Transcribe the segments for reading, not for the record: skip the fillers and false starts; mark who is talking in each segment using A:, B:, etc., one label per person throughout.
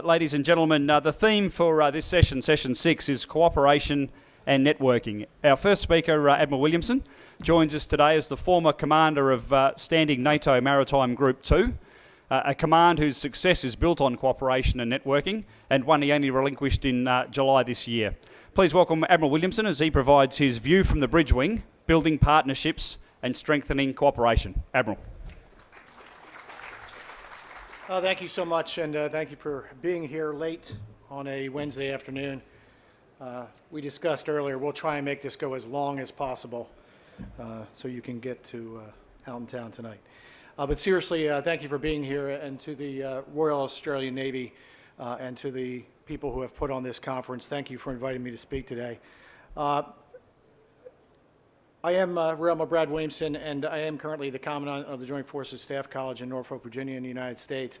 A: Ladies and gentlemen, the theme for this session, Session 6, is cooperation and networking. Our first speaker, Admiral Williamson, joins us today as the former commander of Standing NATO Maritime Group 2, a command whose success is built on cooperation and networking, and one he only relinquished in July this year. Please welcome Admiral Williamson as he provides his view from the bridge wing, building partnerships and strengthening cooperation. Admiral.
B: Thank you so much, and thank you for being here late on a Wednesday afternoon. We discussed earlier, we'll try and make this go as long as possible so you can get to out in town tonight. But seriously, thank you for being here, and to the Royal Australian Navy and to the people who have put on this conference, thank you for inviting me to speak today. I am Rear Admiral Brad Williamson, and I am currently the Commandant of the Joint Forces Staff College in Norfolk, Virginia in the United States.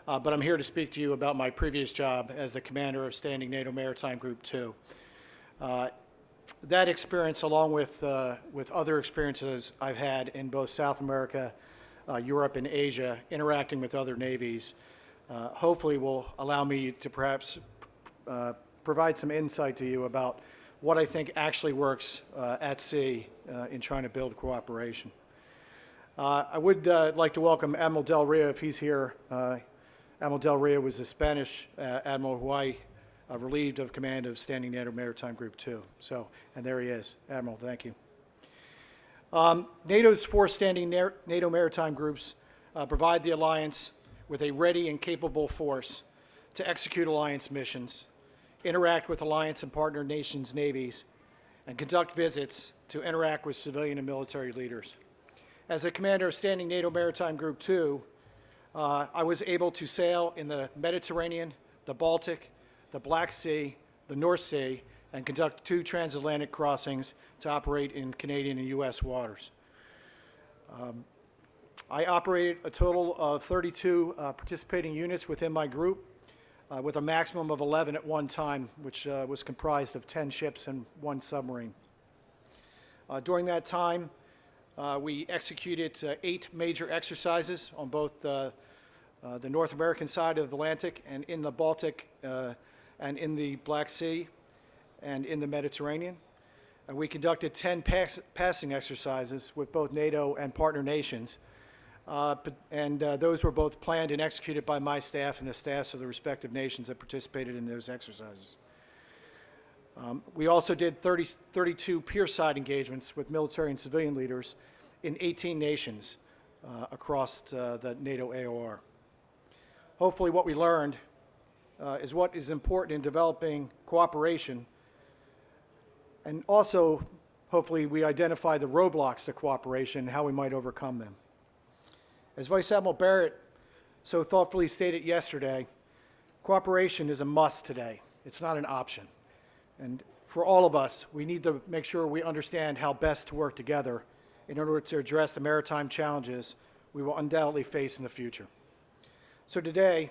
B: But I'm here to speak to you about my previous job as the Commander of Standing NATO Maritime Group 2. That experience, along with other experiences I've had in both South America, Europe, and Asia, interacting with other navies, hopefully will allow me to perhaps provide some insight to you about what I think actually works at sea in trying to build cooperation. I would like to welcome Admiral Del Rio if he's here. Admiral Del Rio was the Spanish admiral who I relieved of command of Standing NATO Maritime Group 2. And there he is. Admiral, thank you. NATO's 4 standing NATO maritime groups provide the alliance with a ready and capable force to execute alliance missions, interact with alliance and partner nations' navies, and conduct visits to interact with civilian and military leaders. As a commander of Standing NATO Maritime Group 2, I was able to sail in the Mediterranean, the Baltic, the Black Sea, the North Sea, and conduct 2 transatlantic crossings to operate in Canadian and U.S. waters. I operated a total of 32 participating units within my group, with a maximum of 11 at one time, which was comprised of 10 ships and 1 submarine. During that time, we executed 8 major exercises on both the North American side of the Atlantic and in the Baltic and in the Black Sea and in the Mediterranean. And we conducted 10 passing exercises with both NATO and partner nations. Those were both planned and executed by my staff and the staffs of the respective nations that participated in those exercises. We also did 32 peer-side engagements with military and civilian leaders in 18 nations across the NATO AOR. Hopefully what we learned is what is important in developing cooperation, and also hopefully we identify the roadblocks to cooperation and how we might overcome them. As Vice Admiral Barrett so thoughtfully stated yesterday, cooperation is a must today. It's not an option. And for all of us, we need to make sure we understand how best to work together in order to address the maritime challenges we will undoubtedly face in the future. So today,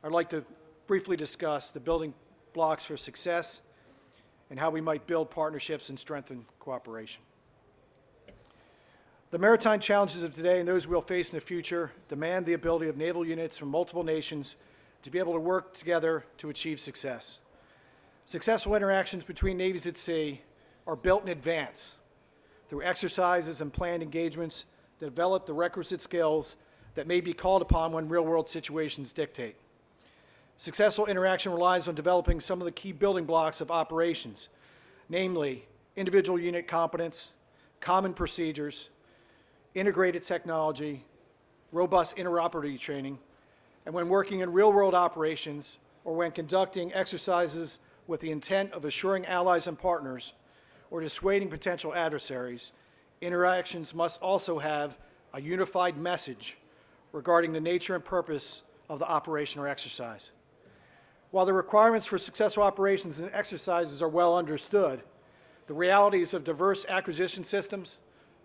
B: I'd like to briefly discuss the building blocks for success and how we might build partnerships and strengthen cooperation. The maritime challenges of today and those we'll face in the future demand the ability of naval units from multiple nations to be able to work together to achieve success. Successful interactions between navies at sea are built in advance through exercises and planned engagements that develop the requisite skills that may be called upon when real-world situations dictate. Successful interaction relies on developing some of the key building blocks of operations, namely individual unit competence, common procedures, integrated technology, robust interoperability training, and when working in real-world operations or when conducting exercises with the intent of assuring allies and partners or dissuading potential adversaries, interactions must also have a unified message regarding the nature and purpose of the operation or exercise. While the requirements for successful operations and exercises are well understood, the realities of diverse acquisition systems,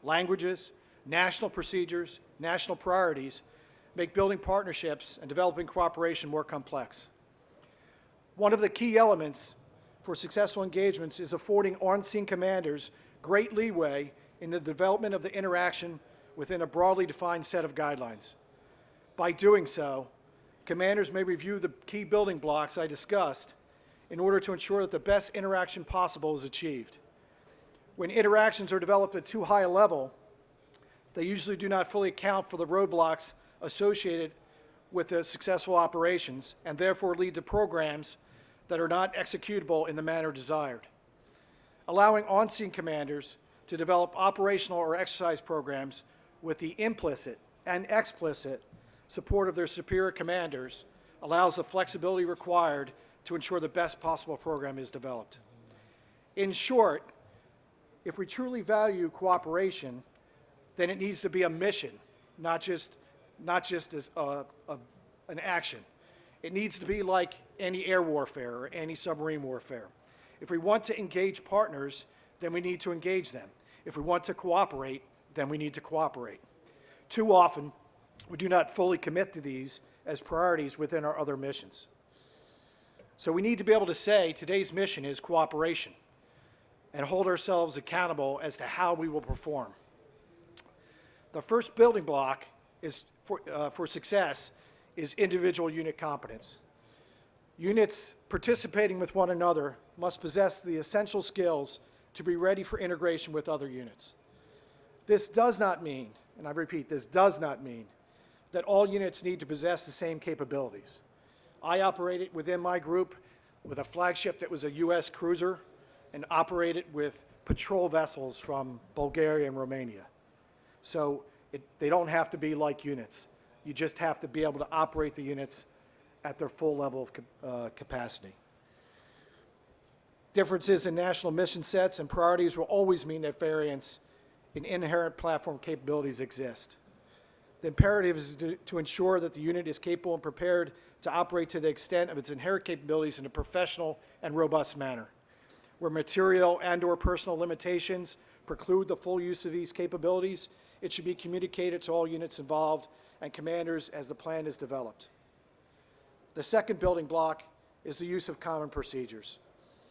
B: languages, national procedures, national priorities make building partnerships and developing cooperation more complex. One of the key elements for successful engagements is affording on-scene commanders great leeway in the development of the interaction within a broadly defined set of guidelines. By doing so, Commanders may review the key building blocks I discussed in order to ensure that the best interaction possible is achieved. When interactions are developed at too high a level, they usually do not fully account for the roadblocks associated with the successful operations and therefore lead to programs that are not executable in the manner desired. Allowing on-scene commanders to develop operational or exercise programs with the implicit and explicit support of their superior commanders allows the flexibility required to ensure the best possible program is developed. In short, if we truly value cooperation, then it needs to be a mission, not just as an action. It needs to be like anti-air warfare or anti-submarine warfare. If we want to engage partners, then we need to engage them. If we want to cooperate, then we need to cooperate. Too often, we do not fully commit to these as priorities within our other missions. So we need to be able to say today's mission is cooperation and hold ourselves accountable as to how we will perform. The first building block is for success is individual unit competence. Units participating with one another must possess the essential skills to be ready for integration with other units. This does not mean, and I repeat, this does not mean that all units need to possess the same capabilities. I operated within my group with a flagship that was a U.S. cruiser and operated with patrol vessels from Bulgaria and Romania. So they don't have to be like units. You just have to be able to operate the units at their full level of capacity. Differences in national mission sets and priorities will always mean that variance in inherent platform capabilities exist. The imperative is to ensure that the unit is capable and prepared to operate to the extent of its inherent capabilities in a professional and robust manner. Where material and/or personal limitations preclude the full use of these capabilities, it should be communicated to all units involved and commanders as the plan is developed. The second building block is the use of common procedures.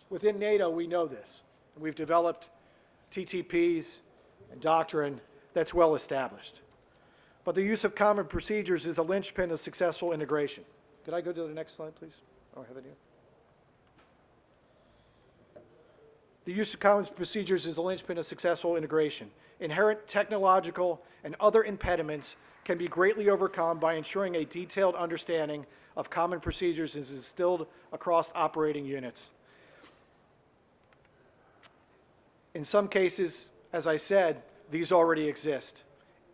B: Within NATO, we know this, and we've developed TTPs and doctrine that's well established. But the use of common procedures is the linchpin of successful integration. Could I go to the next slide, please? Oh, I have it here. The use of common procedures is the linchpin of successful integration. Inherent technological and other impediments can be greatly overcome by ensuring a detailed understanding of common procedures is instilled across operating units. In some cases, as I said, these already exist.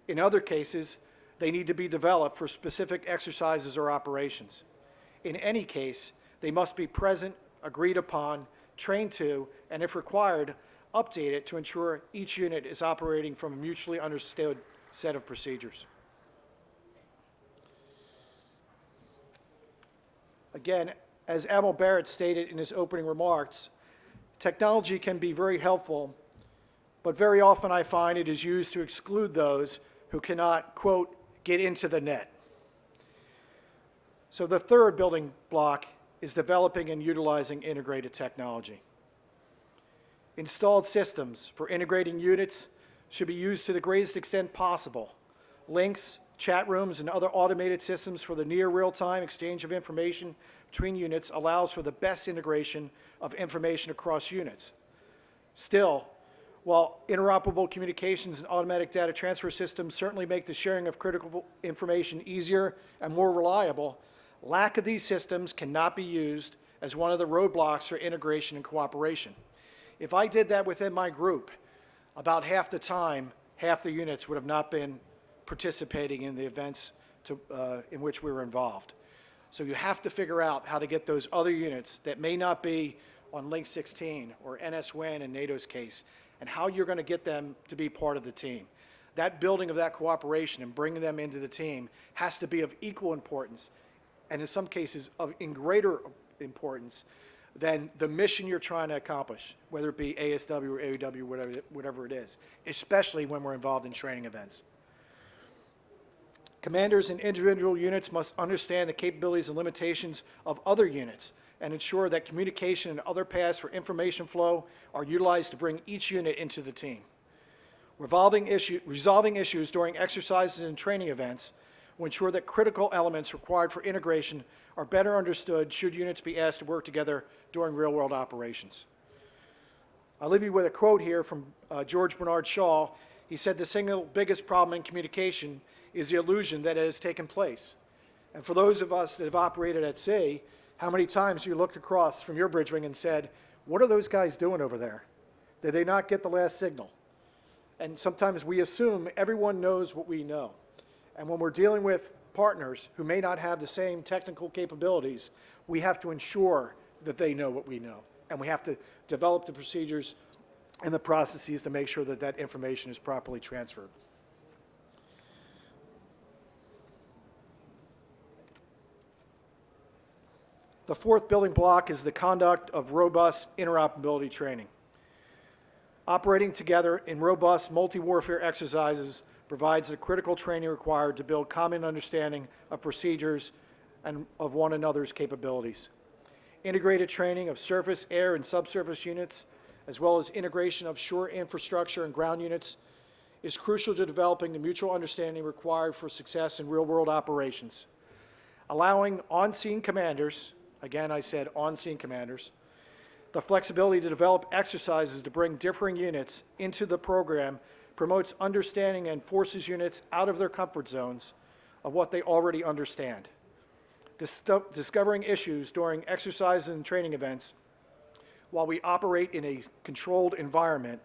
B: In other cases, they need to be developed for specific exercises or operations. In any case, they must be present, agreed upon, trained to, and if required, updated to ensure each unit is operating from a mutually understood set of procedures. Again, as Admiral Barrett stated in his opening remarks, technology can be very helpful, but very often I find it is used to exclude those who cannot, quote, get into the net. So the third building block is developing and utilizing integrated technology. Installed systems for integrating units should be used to the greatest extent possible. Links, chat rooms, and other automated systems for the near real-time exchange of information between units allows for the best integration of information across units. Still, while interoperable communications and automatic data transfer systems certainly make the sharing of critical information easier and more reliable, lack of these systems cannot be used as one of the roadblocks for integration and cooperation. If I did that within my group, about half the time, half the units would have not been participating in the events in which we were involved. So you have to figure out how to get those other units that may not be on Link 16 or NSWIN in NATO's case, and how you're going to get them to be part of the team. That building of that cooperation and bringing them into the team has to be of equal importance, and in some cases of in greater importance than the mission you're trying to accomplish, whether it be ASW or AEW, whatever it is, especially when we're involved in training events. Commanders and individual units must understand the capabilities and limitations of other units and ensure that communication and other paths for information flow are utilized to bring each unit into the team. Resolving issues during exercises and training events will ensure that critical elements required for integration are better understood should units be asked to work together during real-world operations. I'll leave you with a quote here from George Bernard Shaw. He said, "The single biggest problem in communication is the illusion that it has taken place." And for those of us that have operated at sea, how many times you looked across from your bridge wing and said, "What are those guys doing over there? Did they not get the last signal?" And sometimes we assume everyone knows what we know. And when we're dealing with partners who may not have the same technical capabilities, we have to ensure that they know what we know. And we have to develop the procedures and the processes to make sure that that information is properly transferred. The fourth building block is the conduct of robust interoperability training. Operating together in robust multi-warfare exercises provides the critical training required to build common understanding of procedures and of one another's capabilities. Integrated training of surface, air, and subsurface units, as well as integration of shore infrastructure and ground units, is crucial to developing the mutual understanding required for success in real-world operations. Allowing on-scene commanders, again I said on-scene commanders, the flexibility to develop exercises to bring differing units into the program promotes understanding and forces units out of their comfort zones of what they already understand. Discovering issues during exercises and training events while we operate in a controlled environment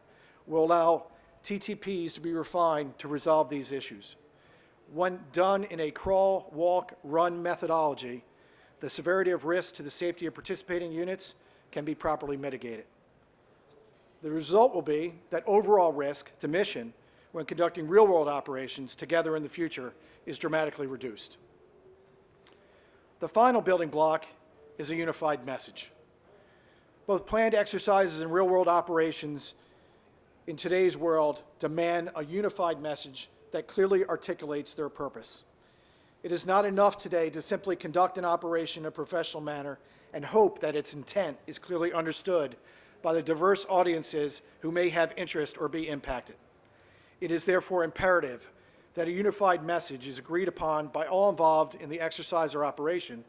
B: will allow TTPs to be refined to resolve these issues. When done in a crawl, walk, run methodology, the severity of risk to the safety of participating units can be properly mitigated. The result will be that overall risk to mission when conducting real-world operations together in the future is dramatically reduced. The final building block is a unified message. Both planned exercises and real-world operations in today's world demand a unified message that clearly articulates their purpose. It is not enough today to simply conduct an operation in a professional manner and hope that its intent is clearly understood by the diverse audiences who may have interest or be impacted. It is therefore imperative that a unified message is agreed upon by all involved in the exercise or operation,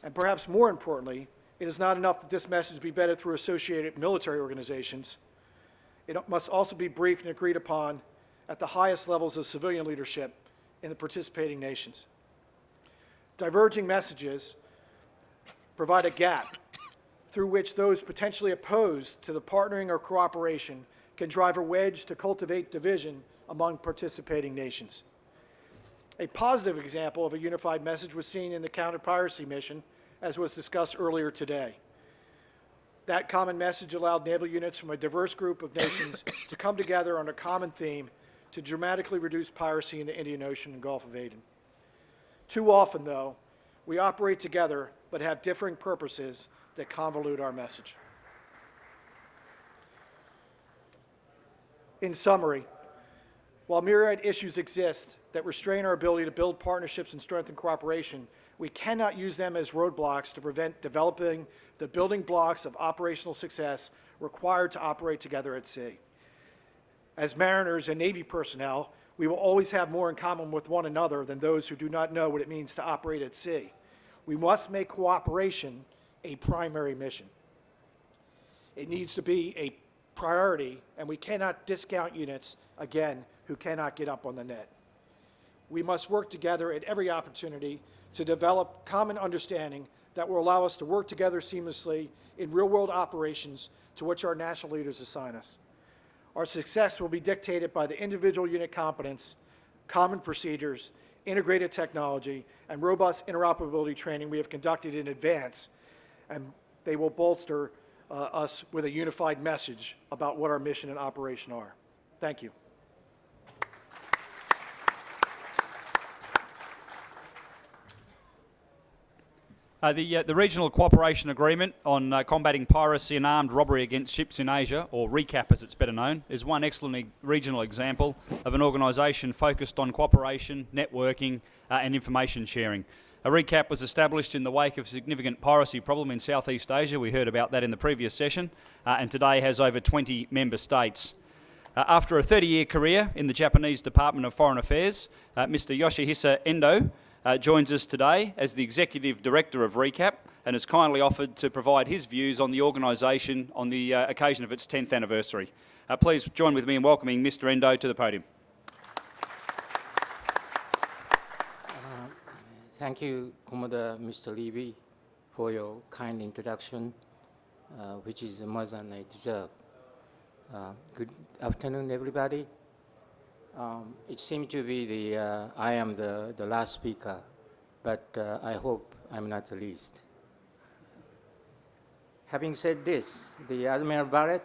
B: and perhaps more importantly, it is not enough that this message be vetted through associated military organizations. It must also be briefed and agreed upon at the highest levels of civilian leadership in the participating nations. Diverging messages provide a gap through which those potentially opposed to the partnering or cooperation can drive a wedge to cultivate division among participating nations. A positive example of a unified message was seen in the counter-piracy mission, as was discussed earlier today. That common message allowed naval units from a diverse group of nations to come together on a common theme to dramatically reduce piracy in the Indian Ocean and Gulf of Aden. Too often, though, we operate together but have differing purposes that convolute our message. In summary, while myriad issues exist that restrain our ability to build partnerships and strengthen cooperation, we cannot use them as roadblocks to prevent developing the building blocks of operational success required to operate together at sea. As mariners and Navy personnel, we will always have more in common with one another than those who do not know what it means to operate at sea. We must make cooperation a primary mission. It needs to be a priority, and we cannot discount units, again, who cannot get up on the net. We must work together at every opportunity to develop common understanding that will allow us to work together seamlessly in real-world operations to which our national leaders assign us. Our success will be dictated by the individual unit competence, common procedures, integrated technology, and robust interoperability training we have conducted in advance, and they will bolster us with a unified message about what our mission and operation are. Thank you.
A: The Regional Cooperation Agreement on Combating Piracy and Armed Robbery Against Ships in Asia, or ReCAAP as it's better known, is one excellent regional example of an organisation focused on cooperation, networking and information sharing. ReCAAP was established in the wake of a significant piracy problem in Southeast Asia. We heard about that in the previous session, and today has over 20 member states. After a 30-year career in the Japanese Department of Foreign Affairs, Mr. Yoshihisa Endo joins us today as the Executive Director of ReCAAP and has kindly offered to provide his views on the organisation on the occasion of its 10th anniversary. Please join with me in welcoming Mr. Endo to the podium.
C: Thank you, Commodore Mr. Leavy, for your kind introduction, which is more than I deserve. Good afternoon, everybody. It seems to be I am the last speaker, but I hope I'm not the least. Having said this, the Admiral Barrett,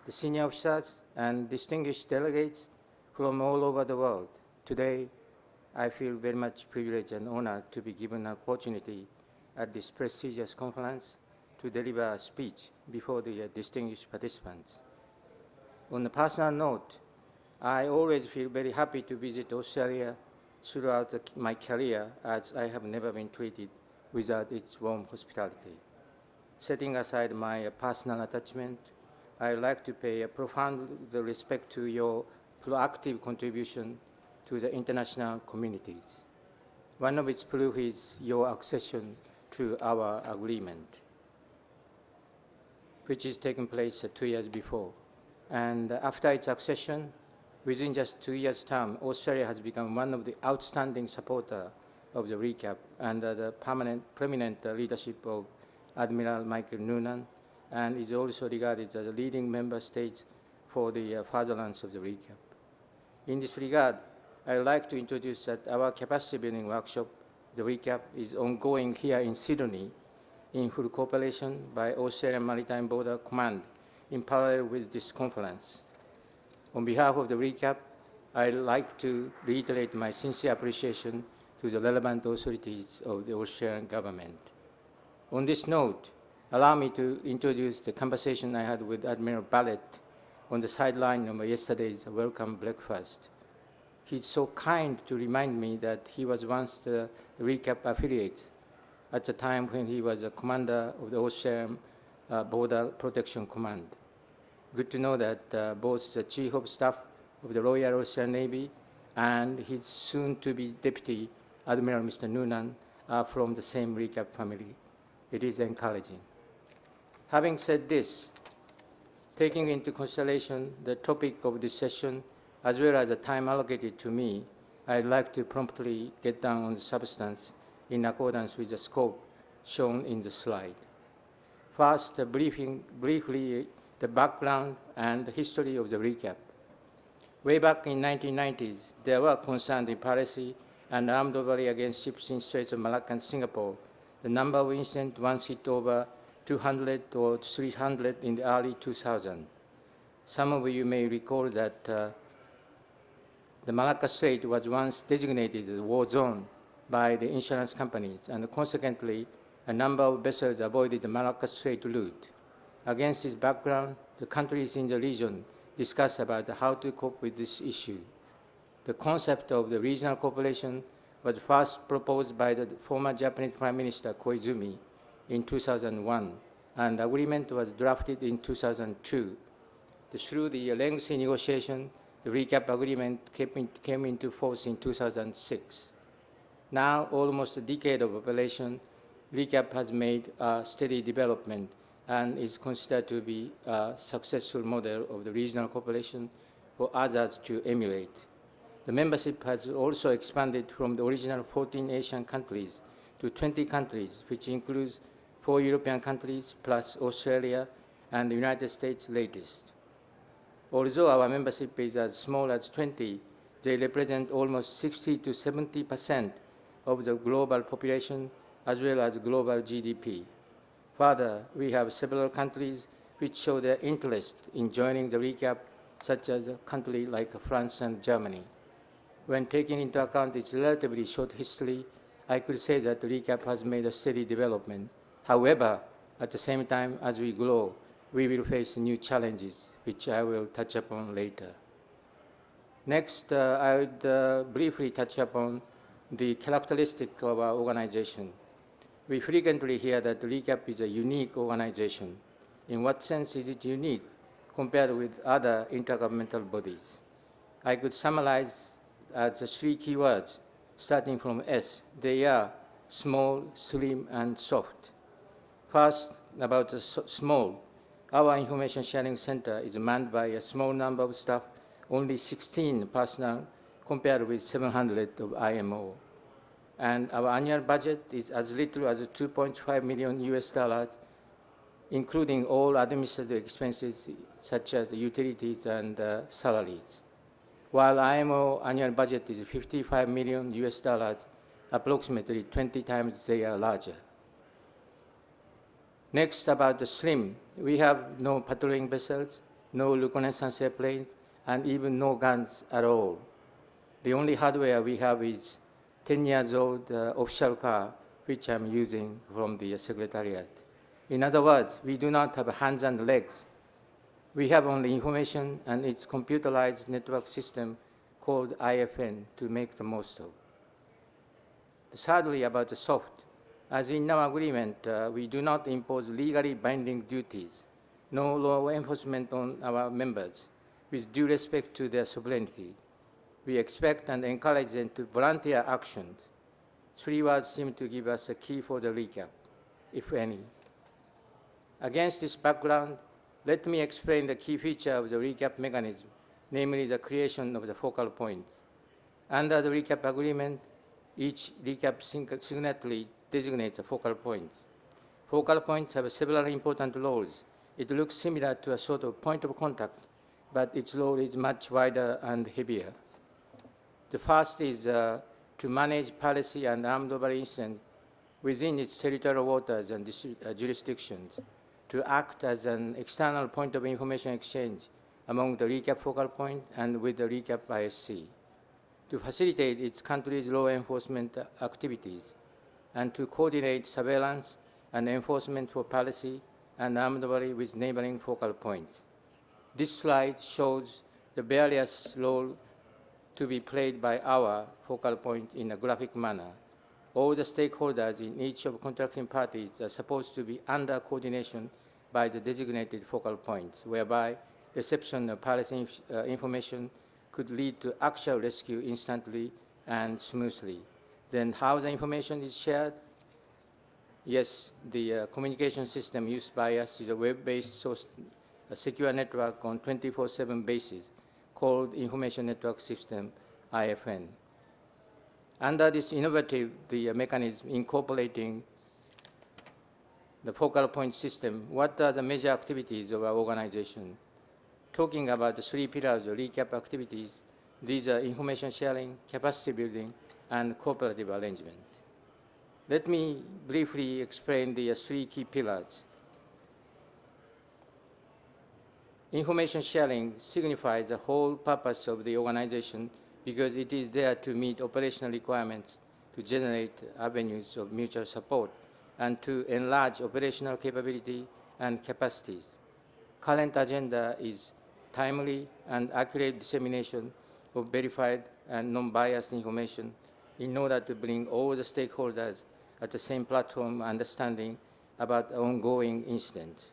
C: the senior officers, and distinguished delegates from all over the world, today I feel very much privileged and honored to be given an opportunity at this prestigious conference to deliver a speech before the distinguished participants. On a personal note, I always feel very happy to visit Australia throughout my career, as I have never been treated without its warm hospitality. Setting aside my personal attachment, I would like to pay a profound respect to your proactive contribution to the international communities. One of its proof is your accession to our agreement, which is taking place 2 years before. And after its accession, within just 2 years' time, Australia has become one of the outstanding supporters of the ReCAAP under the prominent leadership of Admiral Michael Noonan, and is also regarded as a leading member state for the furtherance of the ReCAAP. In this regard, I would like to introduce that our capacity building workshop, the ReCAAP, is ongoing here in Sydney in full cooperation by Australian Maritime Border Command in parallel with this conference. On behalf of the ReCAAP, I'd like to reiterate my sincere appreciation to the relevant authorities of the Australian government. On this note, allow me to introduce the conversation I had with Admiral Barrett on the sideline of yesterday's welcome breakfast. He's so kind to remind me that he was once the ReCAAP affiliate at the time when he was a commander of the Australian Border Protection Command. Good to know that both the Chief of Staff of the Royal Australian Navy and his soon-to-be Deputy Admiral Mr. Noonan are from the same ReCAAP family. It is encouraging. Having said this, taking into consideration the topic of this session as well as the time allocated to me, I'd like to promptly get down on the substance in accordance with the scope shown in the slide. First, briefly the background and the history of the ReCAAP. Way back in 1990s, there were concerns in piracy and armed robbery against ships in Straits of Malacca and Singapore. The number of incidents once hit over 200 or 300 in the early 2000s. Some of you may recall that the Malacca Strait was once designated as a war zone by the insurance companies, and consequently, a number of vessels avoided the Malacca Strait route. Against this background, the countries in the region discussed about how to cope with this issue. The concept of the regional cooperation was first proposed by the former Japanese Prime Minister Koizumi in 2001, and the agreement was drafted in 2002. Through the lengthy negotiation, the ReCAAP agreement came into force in 2006. Now, almost a decade of operation, ReCAAP has made a steady development and is considered to be a successful model of the regional cooperation for others to emulate. The membership has also expanded from the original 14 Asian countries to 20 countries, which includes 4 European countries plus Australia and the United States latest. Although our membership is as small as 20, they represent almost 60 to 70% of the global population as well as global GDP. Further, we have several countries which show their interest in joining the ReCAAP, such as a country like France and Germany. When taking into account its relatively short history, I could say that the ReCAAP has made a steady development. However, at the same time as we grow, we will face new challenges, which I will touch upon later. Next, I would briefly touch upon the characteristic of our organization. We frequently hear that ReCAAP is a unique organization. In what sense is it unique compared with other intergovernmental bodies. I could summarize as the 3 keywords starting from S. They are small, slim, and soft. First, about the small. Our information sharing center is manned by a small number of staff, only 16 personnel compared with 700 of IMO. And our annual budget is as little as $2.5 million US, including all administrative expenses such as utilities and salaries. While IMO annual budget is $55 million US, approximately 20 times they are larger. Next, about the slim. We have no patrolling vessels, no reconnaissance airplanes, and even no guns at all. The only hardware we have is 10 years old official car, which I'm using from the Secretariat. In other words, we do not have hands and legs. We have only information and its computerized network system called IFN to make the most of. Thirdly, about the soft. As in our agreement, we do not impose legally binding duties, no law enforcement on our members, with due respect to their sovereignty. We expect and encourage them to volunteer actions. 3 words seem to give us a key for the ReCAAP, if any. Against this background, let me explain the key feature of the ReCAAP mechanism, namely the creation of the focal points. Under the ReCAAP agreement, each ReCAAP signatory designates the focal points. Focal points have several important roles. It looks similar to a sort of point of contact, but its role is much wider and heavier. The first is to manage piracy and armed robbery incidents within its territorial waters and jurisdictions, to act as an external point of information exchange among the ReCAAP focal point and with the ReCAAP ISC, to facilitate its country's law enforcement activities, and to coordinate surveillance and enforcement for piracy and armed robbery with neighboring focal points. This slide shows the various roles to be played by our focal point in a graphic manner. All the stakeholders in each of contracting parties are supposed to be under coordination by the designated focal points, whereby reception of piracy information could lead to actual rescue instantly and smoothly. Then how the information is shared? Yes, the communication system used by us is a web-based a secure network on 24/7 basis called Information Network System, IFN. Under this innovative mechanism incorporating the focal point system, what are the major activities of our organization? Talking about the 3 pillars of ReCAAP activities, these are information sharing, capacity building, and cooperative arrangement. Let me briefly explain the 3 key pillars. Information sharing signifies the whole purpose of the organization because it is there to meet operational requirements, to generate avenues of mutual support, and to enlarge operational capability and capacities. Current agenda is timely and accurate dissemination of verified and non-biased information in order to bring all the stakeholders at the same platform understanding about ongoing incidents.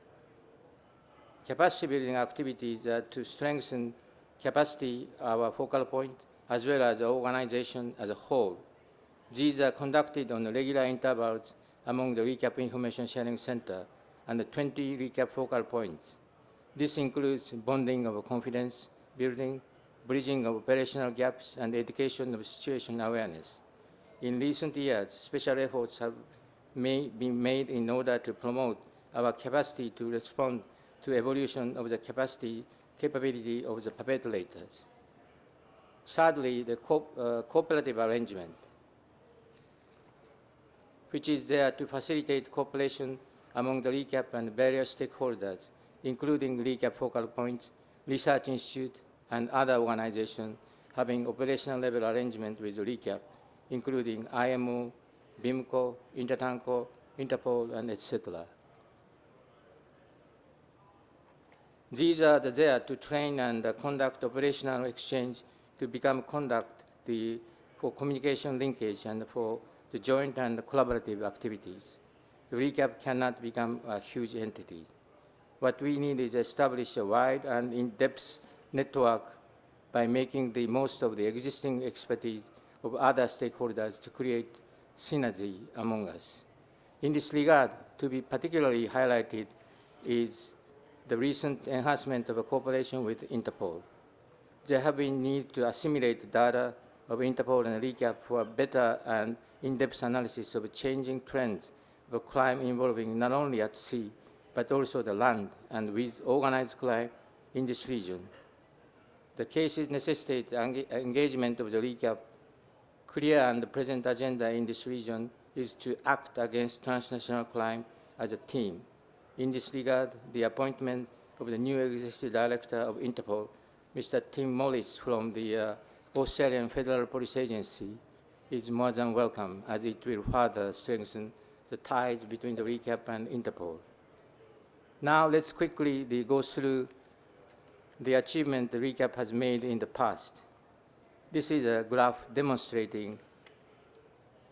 C: Capacity building activities are to strengthen capacity of our focal point as well as the organization as a whole. These are conducted on regular intervals among the ReCAAP Information Sharing Center and the 20 ReCAAP focal points. This includes bonding of confidence building, bridging of operational gaps, and education of situation awareness. In recent years, special efforts have been made in order to promote our capacity to respond to evolution of the capability of the perpetrators. Thirdly, the cooperative arrangement, which is there to facilitate cooperation among the ReCAAP and various stakeholders, including ReCAAP focal points, research institute, and other organizations having operational level arrangement with ReCAAP, including IMO, BIMCO, Intertanko, Interpol, and etc. These are there to train and conduct operational exchange to become for communication linkage and for the joint and collaborative activities. The ReCAAP cannot become a huge entity. What we need is establish a wide and in-depth network by making the most of the existing expertise of other stakeholders to create synergy among us. In this regard, to be particularly highlighted is the recent enhancement of cooperation with Interpol. There have been need to assimilate data of Interpol and ReCAAP for a better and in-depth analysis of changing trends of crime involving not only at sea, but also the land and with organized crime in this region. The cases necessitate engagement of the ReCAAP. Clear and present agenda in this region is to act against transnational crime as a team. In this regard, the appointment of the new Executive Director of Interpol, Mr. Tim Morris from the Australian Federal Police Agency, is more than welcome, as it will further strengthen the ties between the ReCAAP and Interpol. Now let's quickly go through the achievement the ReCAAP has made in the past. This is a graph demonstrating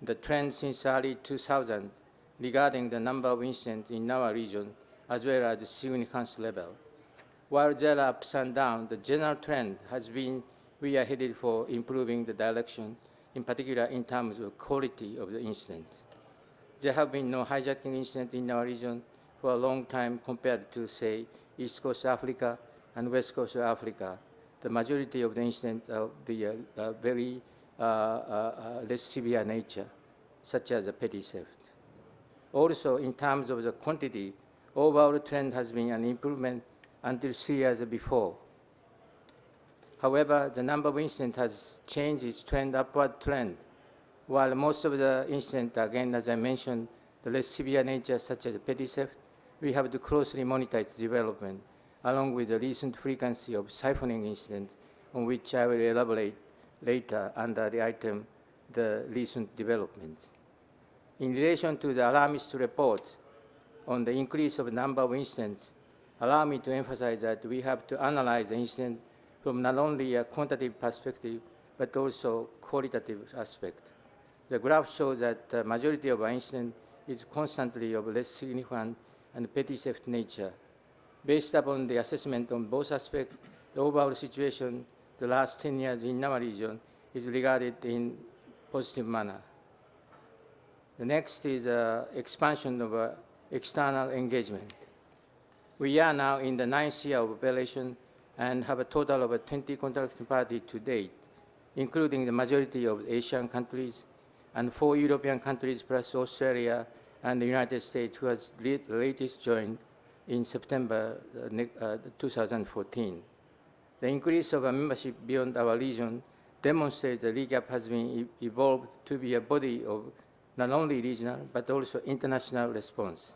C: the trend since early 2000 regarding the number of incidents in our region, as well as the significance level. While there are ups and downs, the general trend has been we are headed for improving the direction, in particular in terms of quality of the incidents. There have been no hijacking incidents in our region for a long time compared to, say, East Coast Africa and West Coast of Africa. The majority of the incidents are the very less severe nature, such as a petty theft. Also, in terms of the quantity, overall trend has been an improvement until 3 years before. However, the number of incidents has changed its upward trend. While most of the incidents, again, as I mentioned, the less severe nature, such as petty theft, we have to closely monitor its development, along with the recent frequency of siphoning incidents, on which I will elaborate later under the item, the recent developments. In relation to the alarmist report on the increase of the number of incidents, allow me to emphasize that we have to analyze the incident from not only a quantitative perspective, but also qualitative aspect. The graph shows that the majority of our incidents is constantly of less significant and petty theft nature. Based upon the assessment on both aspects, the overall situation the last 10 years in our region is regarded in positive manner. The next is expansion of external engagement. We are now in the 9th year of operation and have a total of 20 contracting parties to date, including the majority of Asian countries and 4 European countries plus Australia and the United States, who has latest joined in September 2014. The increase of our membership beyond our region demonstrates that ReCAAP has been evolved to be a body of not only regional, but also international response.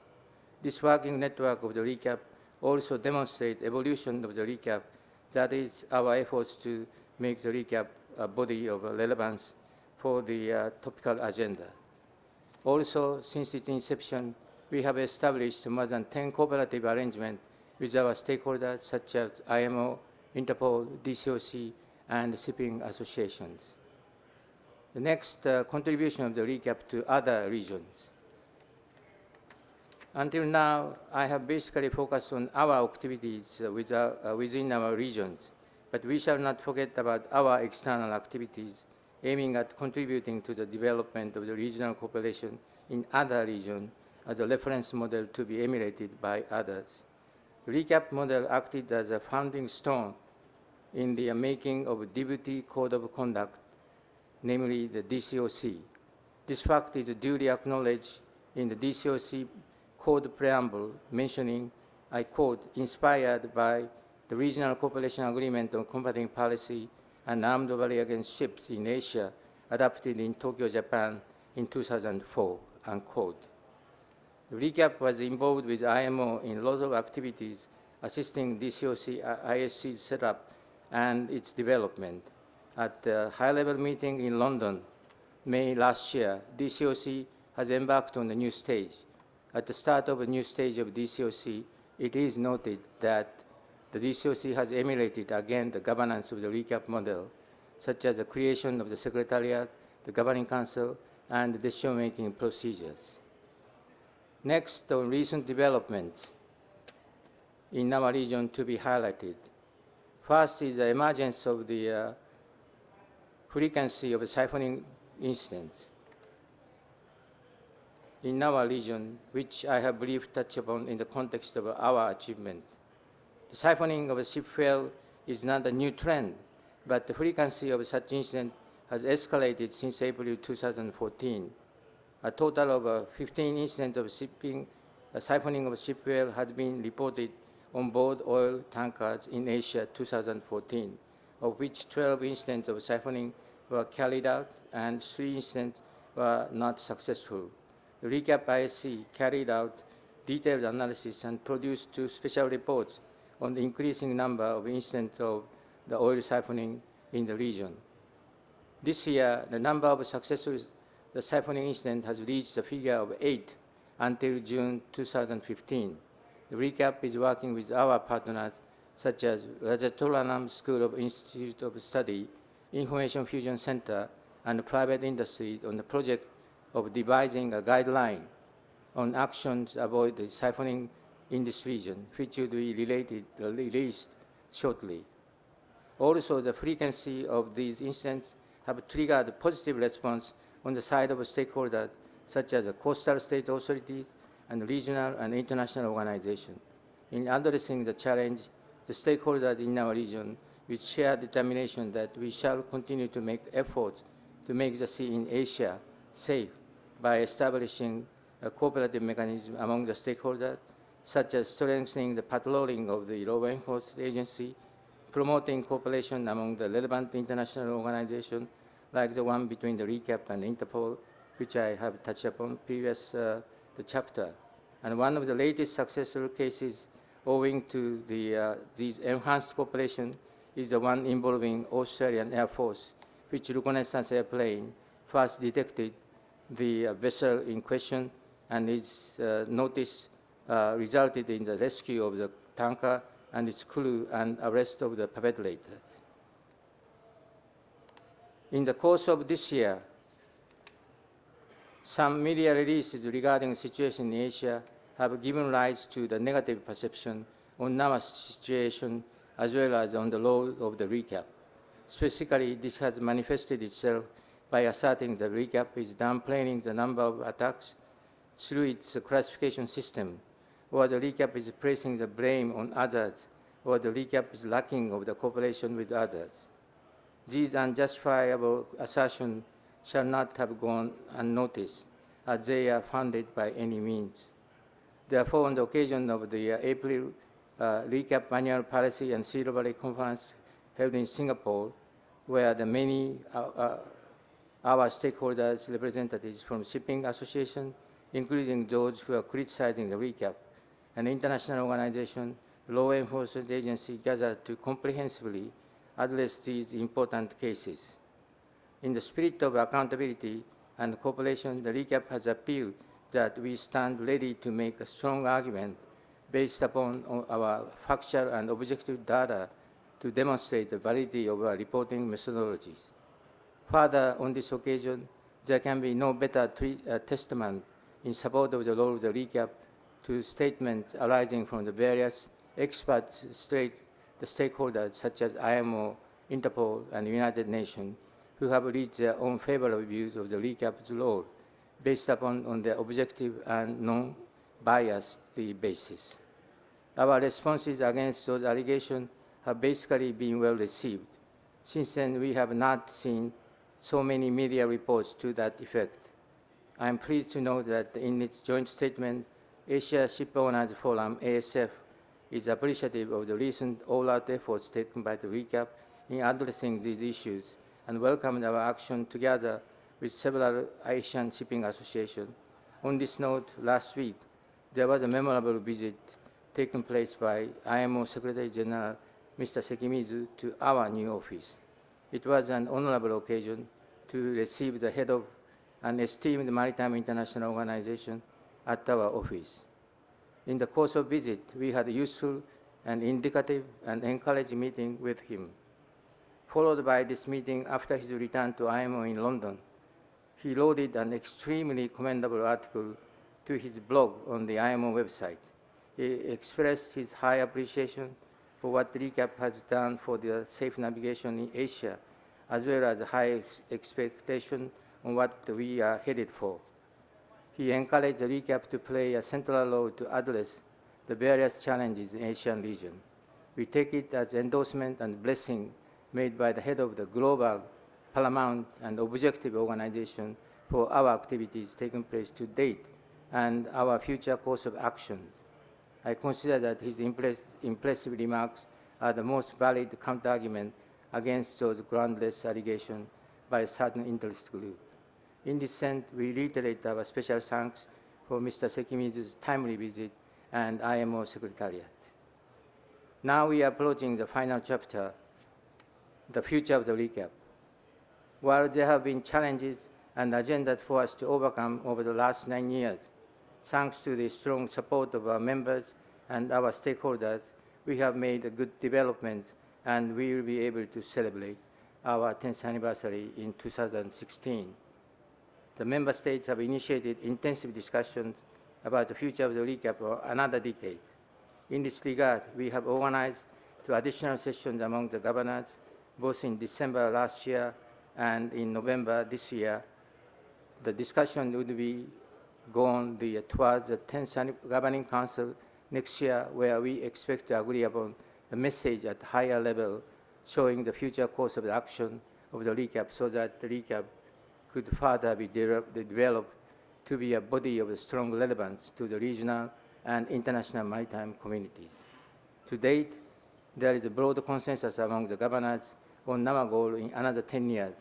C: This working network of the ReCAAP also demonstrates evolution of the ReCAAP, that is our efforts to make the ReCAAP a body of relevance for the topical agenda. Also, since its inception, we have established more than 10 cooperative arrangements with our stakeholders, such as IMO, Interpol, DCOC, and shipping associations. The next contribution of the ReCAAP to other regions. Until now, I have basically focused on our activities within our regions, but we shall not forget about our external activities aiming at contributing to the development of the regional cooperation in other regions as a reference model to be emulated by others. The ReCAAP model acted as a founding stone in the making of a Deputy Code of Conduct, namely the DCOC. This fact is duly acknowledged in the DCOC Code preamble, mentioning, I quote, inspired by the Regional Cooperation Agreement on Combating Piracy and Armed Robbery Against Ships in Asia, adopted in Tokyo, Japan in 2004, unquote. The ReCAAP was involved with IMO in lots of activities assisting DCOC ISC setup and its development. At the high-level meeting in London, May last year, DCOC has embarked on a new stage. At the start of a new stage of DCOC, it is noted that the DCOC has emulated again the governance of the ReCAAP model, such as the creation of the Secretariat, the Governing Council, and the decision-making procedures. Next, on recent developments. in our region to be highlighted. First is the emergence of the frequency of siphoning incidents in our region, which I have briefly touched upon in the context of our achievement. The siphoning of ship fuel is not a new trend, but the frequency of such incidents has escalated since April 2014. A total of 15 incidents of siphoning of ship fuel had been reported on board oil tankers in Asia 2014, of which 12 incidents of siphoning were carried out and 3 incidents were not successful. The ReCAAP ISC carried out detailed analysis and produced 2 special reports on the increasing number of incidents of the oil siphoning in the region. This year, the number of successful siphoning incidents has reached a figure of 8 until June 2015. The ReCAAP is working with our partners such as Rajatoranam School of Institute of Study, Information Fusion Center, and private industries on the project of devising a guideline on actions to avoid the siphoning in this region, which will be released shortly. Also, the frequency of these incidents have triggered positive response on the side of stakeholders such as the coastal state authorities and regional and international organizations. In addressing the challenge, the stakeholders in our region with shared determination that we shall continue to make efforts to make the sea in Asia safe by establishing a cooperative mechanism among the stakeholders, such as strengthening the patrolling of the law enforcement agency, promoting cooperation among the relevant international organizations, like the one between the ReCAAP and Interpol, which I have touched upon previous the chapter. And one of the latest successful cases owing to these enhanced cooperation is the one involving Australian Air Force, which reconnaissance airplane first detected the vessel in question, and its notice resulted in the rescue of the tanker and its crew and arrest of the perpetrators. In the course of this year, some media releases regarding the situation in Asia have given rise to the negative perception on our situation as well as on the role of the ReCAAP. Specifically, this has manifested itself by asserting that ReCAAP is downplaying the number of attacks through its classification system, or the ReCAAP is placing the blame on others, or the ReCAAP is lacking of the cooperation with others. These unjustifiable assertions shall not have gone unnoticed, as they are founded by any means. Therefore, on the occasion of the April ReCAAP Annual Policy and Silver Conference held in Singapore, where the many our stakeholders, representatives from shipping associations, including those who are criticizing the ReCAAP, an international organization, law enforcement agency gathered to comprehensively address these important cases. In the spirit of accountability and cooperation, the ReCAAP has appealed that we stand ready to make a strong argument based upon our factual and objective data to demonstrate the validity of our reporting methodologies. Further, on this occasion, there can be no better testament in support of the role of the ReCAAP to statements arising from the various experts, the stakeholders such as IMO, Interpol, and the United Nations, who have reached their own favorable views of the ReCAAP's role based upon their objective and non-biased basis. Our responses against those allegations have basically been well received. Since then, we have not seen so many media reports to that effect. I am pleased to know that in its joint statement, Asia Shipowners Forum, ASF, is appreciative of the recent all-out efforts taken by the ReCAAP in addressing these issues and welcomed our action together with several Asian shipping associations. On this note, last week, there was a memorable visit taken place by IMO Secretary General Mr. Sekimizu to our new office. It was an honorable occasion to receive the head of an esteemed maritime international organization at our office. In the course of visit, we had a useful and indicative and encouraging meeting with him. Followed by this meeting, after his return to IMO in London, he loaded an extremely commendable article to his blog on the IMO website. He expressed his high appreciation for what ReCAAP has done for the safe navigation in Asia, as well as high expectation on what we are headed for. He encouraged ReCAAP to play a central role to address the various challenges in the Asian region. We take it as endorsement and blessing made by the head of the global, paramount, and objective organization for our activities taking place to date and our future course of action. I consider that his impressive remarks are the most valid counter-argument against those groundless allegations by a certain interest group. In this sense, we reiterate our special thanks for Mr. Sekimizu's timely visit and IMO Secretariat. Now we are approaching the final chapter, the future of the ReCAAP. While there have been challenges and agendas for us to overcome over the last 9 years, thanks to the strong support of our members and our stakeholders, we have made good developments, and we will be able to celebrate our 10th anniversary in 2016. The member states have initiated intensive discussions about the future of the ReCAAP for another decade. In this regard, we have organized 2 additional sessions among the governors, both in December last year and in November this year. The discussion would be gone towards the 10th Governing Council next year, where we expect to agree upon the message at higher level, showing the future course of the action of the ReCAAP, so that the ReCAAP could further be developed to be a body of strong relevance to the regional and international maritime communities. To date, there is a broad consensus among the governors on our goal in another 10 years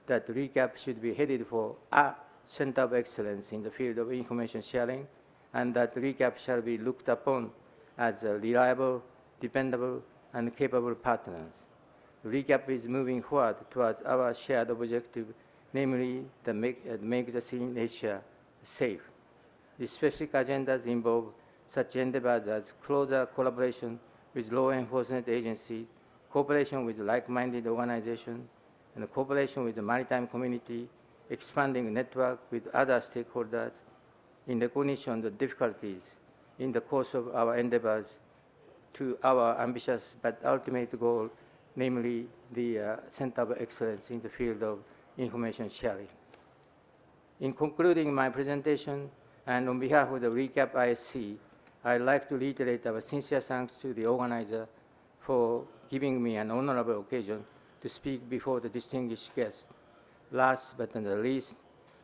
C: that ReCAAP should be headed for a center of excellence in the field of information sharing, and that ReCAAP shall be looked upon as a reliable, dependable, and capable partners. ReCAAP is moving forward towards our shared objective, namely to make the sea in Asia safe. The specific agendas involve such endeavors as closer collaboration with law enforcement agencies, cooperation with like-minded organizations, and cooperation with the maritime community, expanding network with other stakeholders in recognition of the difficulties in the course of our endeavors to our ambitious but ultimate goal, namely the Center of Excellence in the field of information sharing. In concluding my presentation, and on behalf of the ReCAAP ISC, I'd like to reiterate our sincere thanks to the organizer for giving me an honorable occasion to speak before the distinguished guests. Last but not least,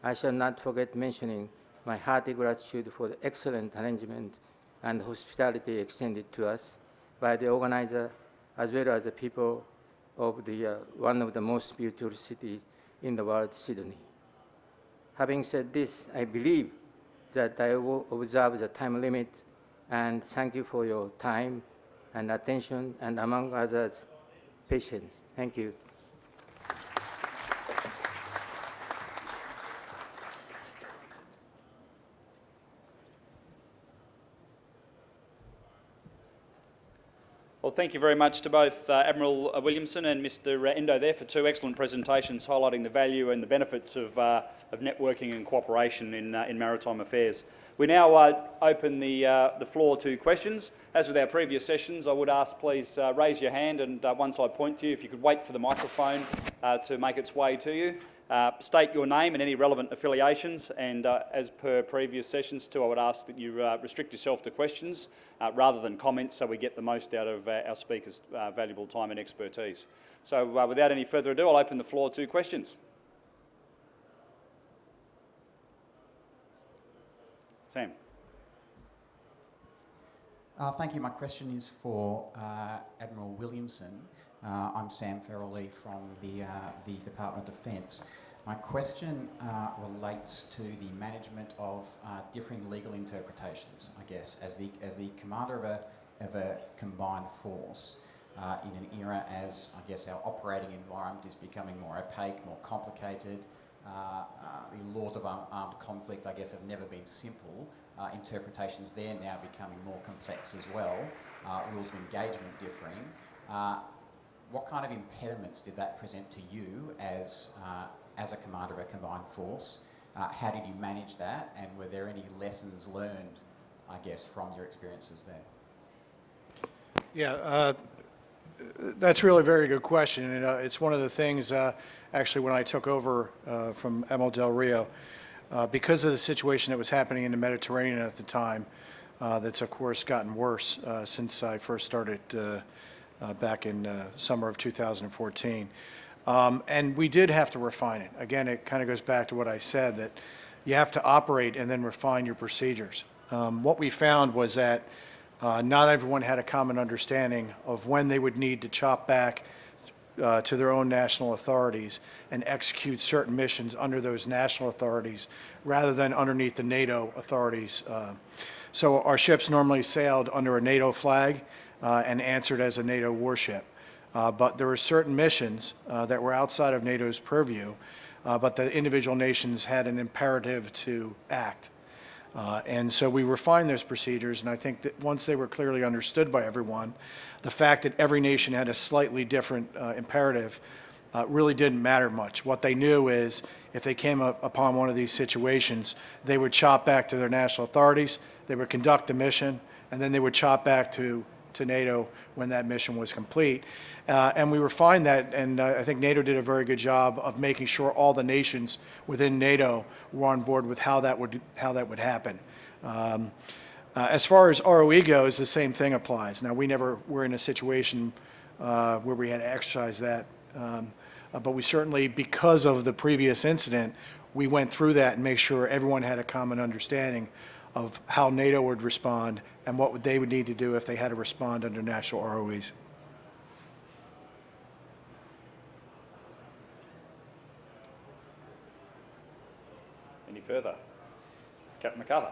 C: I shall not forget mentioning my hearty gratitude for the excellent arrangement and hospitality extended to us by the organizer, as well as the people of one of the most beautiful cities in the world, Sydney. Having said this, I believe that I will observe the time limit, and thank you for your time and attention, and among others, patience. Thank you.
A: Well, thank you very much to both Admiral Williamson and Mr. Endo there for 2 excellent presentations highlighting the value and the benefits of networking and cooperation in maritime affairs. We now open the floor to questions. As with our previous sessions, I would ask please raise your hand, and once I point to you, if you could wait for the microphone to make its way to you. State your name and any relevant affiliations, and as per previous sessions too, I would ask that you restrict yourself to questions rather than comments, so we get the most out of our speakers' valuable time and expertise. So without any further ado, I'll open the floor to questions. Sam.
D: Thank you. My question is for Admiral Williamson. I'm Sam Farrelly from the Department of Defence. My question relates to the management of differing legal interpretations, I guess, as the commander of a combined force in an era as, I guess, our operating environment is becoming more opaque, more complicated. The laws of armed conflict, I guess, have never been simple. Interpretations there now becoming more complex as well. Rules of engagement differing. What kind of impediments did that present to you as a commander of a combined force? How did you manage that? And were there any lessons learned I guess, from your experiences there?
B: Yeah, that's really a very good question. And it's one of the things, actually, when I took over from Admiral Del Rio, because of the situation that was happening in the Mediterranean at the time, that's, of course, gotten worse since I first started back in summer of 2014. And we did have to refine it. Again, it kind of goes back to what I said, that you have to operate and then refine your procedures. What we found was that not everyone had a common understanding of when they would need to chop back to their own national authorities and execute certain missions under those national authorities rather than underneath the NATO authorities. So our ships normally sailed under a NATO flag and answered as a NATO warship. But there were certain missions that were outside of NATO's purview, but the individual nations had an imperative to act. And so we refined those procedures, and I think that once they were clearly understood by everyone, the fact that every nation had a slightly different imperative really didn't matter much. What they knew is if they came upon one of these situations, they would chop back to their national authorities, they would conduct the mission, and then they would chop back to NATO when that mission was complete. And we refined that, and I think NATO did a very good job of making sure all the nations within NATO were on board with how that would happen. As far as ROE goes, the same thing applies. Now, we never were in a situation where we had to exercise that, but we certainly, because of the previous incident, we went through that and made sure everyone had a common understanding of how NATO would respond and what they would need to do if they had to respond under national ROEs.
A: Any further? Captain McCullough.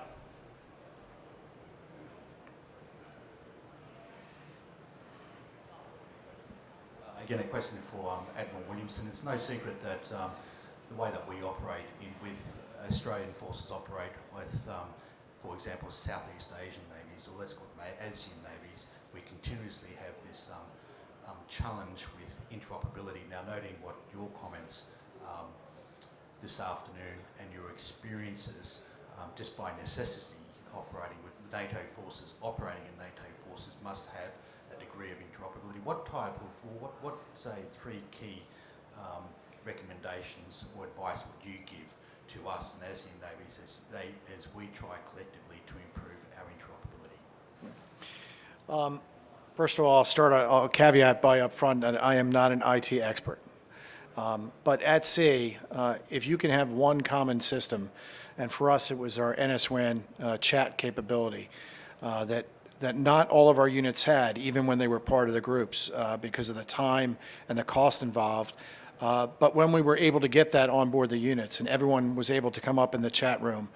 E: Again, a question for Admiral Williamson. It's no secret that the way that we operate with Australian forces operate with, for example, Southeast Asian navies, or let's call them ASEAN navies, we continuously have this challenge with interoperability. Now, noting what your comments this afternoon and your experiences, just by necessity, operating with NATO forces, operating in NATO forces must have a degree of interoperability. What type of, or what say, three key recommendations or advice would you give to us and ASEAN navies as we try collectively to improve our interoperability?
B: First of all, I'll caveat by up front that I am not an IT expert. But at sea, if you can have one common system, and for us it was our NSWAN chat capability that not all of our units had, even when they were part of the groups, because of the time and the cost involved. But when we were able to get that on board the units and everyone was able to come up in the chat room,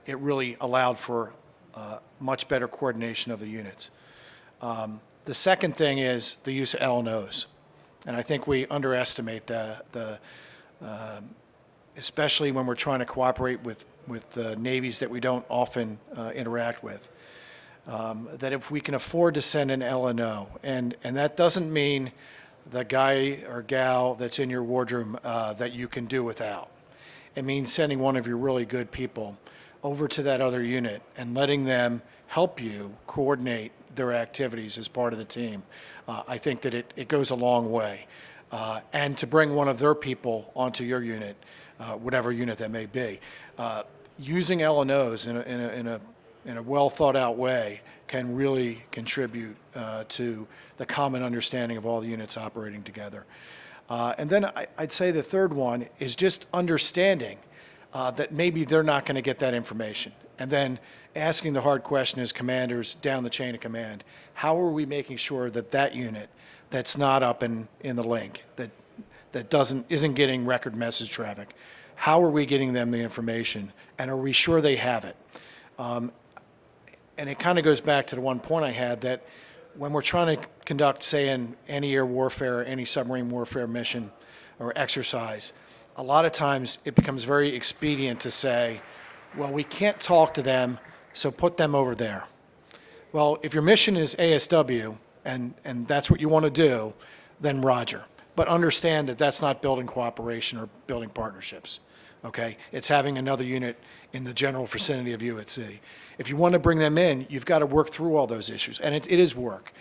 B: it really allowed for much better coordination of the units. The second thing is the use of LNOs. And I think we underestimate especially when we're trying to cooperate with the navies that we don't often interact with. That if we can afford to send an LNO, and that doesn't mean the guy or gal that's in your wardroom that you can do without. It means sending one of your really good people over to that other unit and letting them help you coordinate their activities as part of the team. I think that it goes a long way. And to bring one of their people onto your unit, whatever unit that may be. Using LNOs in a well thought out way can really contribute to the common understanding of all the units operating together. And then I'd say the third one is just understanding that maybe they're not going to get that information. And then asking the hard question as commanders down the chain of command, how are we making sure that that unit that's not up in the link, that isn't getting record message traffic, how are we getting them the information, and are we sure they have it? And it kind of goes back to the one point I had, that when we're trying to conduct, say, an anti-air warfare, anti-submarine warfare mission or exercise, a lot of times it becomes very expedient to say, well, we can't talk to them, so put them over there. Well, if your mission is ASW and that's what you want to do, then roger. But understand that that's not building cooperation or building partnerships. okay? It's having another unit in the general vicinity of you at sea. If you want to bring them in, you've got to work through all those issues, and it is work.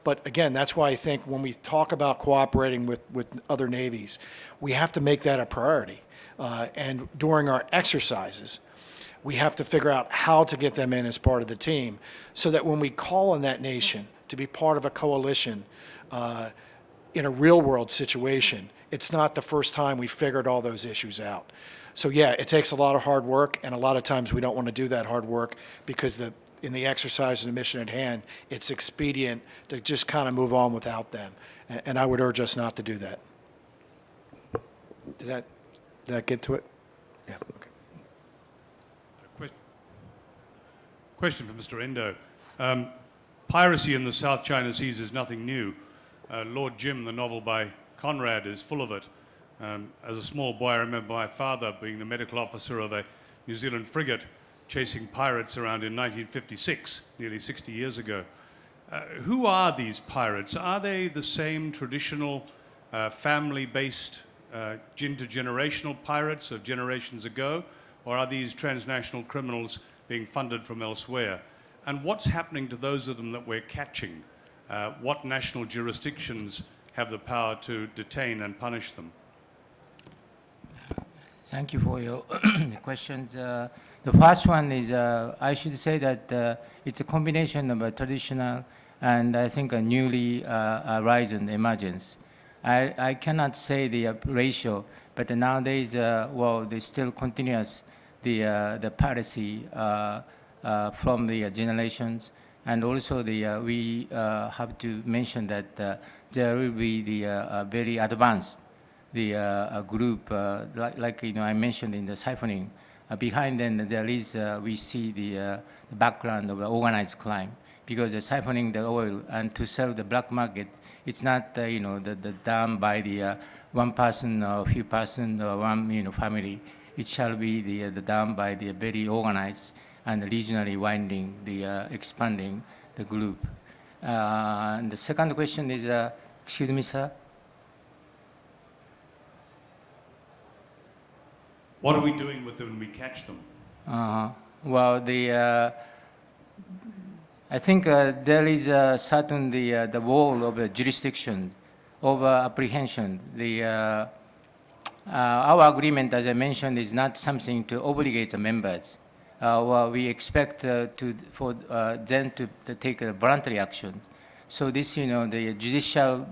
B: But again, that's why I think when we talk about cooperating with other navies, we have to make that a priority. And during our exercises, we have to figure out how to get them in as part of the team so that when we call on that nation to be part of a coalition in a real-world situation, it's not the first time we figured all those issues out. So yeah, it takes a lot of hard work, and a lot of times we don't want to do that hard work because in the exercise and the mission at hand, it's expedient to just kind of move on without them. And I would urge us not to do that. Did that get to it? Yeah, okay.
F: Question for Mr. Endo. Piracy in the South China Seas is nothing new. Lord Jim, the novel by Conrad, is full of it. As a small boy, I remember my father being the medical officer of a New Zealand frigate chasing pirates around in 1956, nearly 60 years ago. Who are these pirates? Are they the same traditional family-based intergenerational pirates of generations ago, or are these transnational criminals being funded from elsewhere? And what's happening to those of them that we're catching? What national jurisdictions have the power to detain and punish them?
C: Thank you for your questions. The first one is, I should say that it's a combination of a traditional and I think a newly arisen emergence. I cannot say the ratio, but nowadays, well, there's still continuous the piracy from the generations, and also we have to mention that there will be the very advanced group, like I mentioned in the siphoning. Behind them, there is we see the background of organized crime, because siphoning the oil and to sell the black market, it's not done by the one person or few person or one family. It shall be done by the very organized and regionally winding expanding the group. And the second question is, excuse me, sir.
F: What are we doing with them when we catch them?
C: Well, I think there is a certain the wall of jurisdiction, of apprehension. Our agreement, as I mentioned, is not something to obligate the members. Well, we expect for them to take a voluntary action. So this, the judicial,